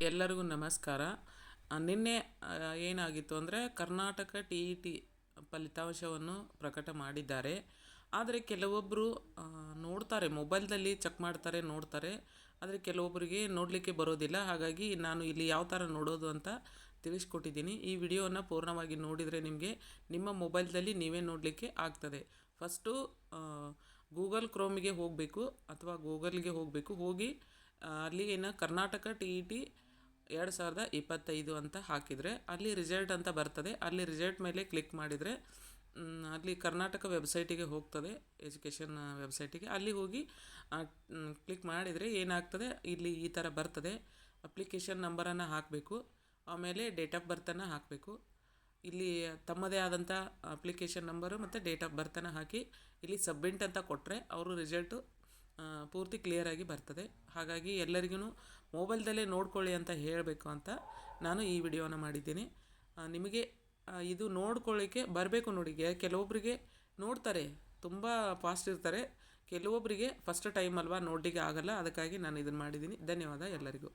ಎಲ್ಲರಿಗೂ ನಮಸ್ಕಾರ. ನಿನ್ನೆ ಏನಾಗಿತ್ತು ಅಂದರೆ ಕರ್ನಾಟಕ TET ಫಲಿತಾಂಶವನ್ನು ಪ್ರಕಟ ಮಾಡಿದ್ದಾರೆ. ಆದರೆ ಕೆಲವೊಬ್ಬರು ನೋಡ್ತಾರೆ, ಮೊಬೈಲ್ದಲ್ಲಿ ಚೆಕ್ ಮಾಡ್ತಾರೆ, ನೋಡ್ತಾರೆ. ಆದರೆ ಕೆಲವೊಬ್ಬರಿಗೆ ನೋಡಲಿಕ್ಕೆ ಬರೋದಿಲ್ಲ. ಹಾಗಾಗಿ ನಾನು ಇಲ್ಲಿ ಯಾವ ಥರ ನೋಡೋದು ಅಂತ ತಿಳಿಸ್ಕೊಟ್ಟಿದ್ದೀನಿ. ಈ ವಿಡಿಯೋವನ್ನು ಪೂರ್ಣವಾಗಿ ನೋಡಿದರೆ ನಿಮಗೆ ನಿಮ್ಮ ಮೊಬೈಲ್ದಲ್ಲಿ ನೀವೇ ನೋಡಲಿಕ್ಕೆ ಆಗ್ತದೆ. ಫಸ್ಟು ಗೂಗಲ್ ಕ್ರೋಮಿಗೆ ಹೋಗಬೇಕು ಅಥವಾ ಗೂಗಲ್ಗೆ ಹೋಗಬೇಕು. ಹೋಗಿ ಅಲ್ಲಿ ಕರ್ನಾಟಕ TET 2025 ಅಂತ ಹಾಕಿದರೆ ಅಲ್ಲಿ ರಿಸಲ್ಟ್ ಅಂತ ಬರ್ತದೆ. ಅಲ್ಲಿ ರಿಸಲ್ಟ್ ಮೇಲೆ ಕ್ಲಿಕ್ ಮಾಡಿದರೆ ಅಲ್ಲಿ ಕರ್ನಾಟಕ ವೆಬ್ಸೈಟಿಗೆ ಹೋಗ್ತದೆ, ಎಜುಕೇಷನ್ ವೆಬ್ಸೈಟಿಗೆ. ಅಲ್ಲಿ ಹೋಗಿ ಕ್ಲಿಕ್ ಮಾಡಿದರೆ ಏನಾಗ್ತದೆ, ಇಲ್ಲಿ ಈ ಥರ ಬರ್ತದೆ. ಅಪ್ಲಿಕೇಶನ್ ನಂಬರನ್ನು ಹಾಕಬೇಕು, ಆಮೇಲೆ ಡೇಟ್ ಆಫ್ ಬರ್ತನ್ನು ಹಾಕಬೇಕು. ಇಲ್ಲಿ ತಮ್ಮದೇ ಆದಂಥ ಅಪ್ಲಿಕೇಶನ್ ನಂಬರು ಮತ್ತು ಡೇಟ್ ಆಫ್ ಬರ್ತನ್ನು ಹಾಕಿ ಇಲ್ಲಿ ಸಬ್ಮಿಟ್ ಅಂತ ಕೊಟ್ಟರೆ ಅವರು ರಿಸಲ್ಟು ಪೂರ್ತಿ ಕ್ಲಿಯರಾಗಿ ಬರ್ತದೆ. ಹಾಗಾಗಿ ಎಲ್ಲರಿಗೂ ಮೊಬೈಲ್ದಲ್ಲೇ ನೋಡ್ಕೊಳ್ಳಿ ಅಂತ ಹೇಳಬೇಕು ಅಂತ ನಾನು ಈ ವಿಡಿಯೋನ ಮಾಡಿದ್ದೀನಿ. ನಿಮಗೆ ಇದು ನೋಡ್ಕೊಳ್ಳಿಕ್ಕೆ ಬರಬೇಕು ನೋಡಿ. ಕೆಲವೊಬ್ಬರಿಗೆ ನೋಡ್ತಾರೆ, ತುಂಬ ಫಾಸ್ಟ್ ಇರ್ತಾರೆ. ಕೆಲವೊಬ್ಬರಿಗೆ ಫಸ್ಟ್ ಟೈಮ್ ಅಲ್ವಾ, ನೋಡಲಿಕ್ಕೆ ಆಗಲ್ಲ. ಅದಕ್ಕಾಗಿ ನಾನು ಇದನ್ನು ಮಾಡಿದ್ದೀನಿ. ಧನ್ಯವಾದ ಎಲ್ಲರಿಗೂ.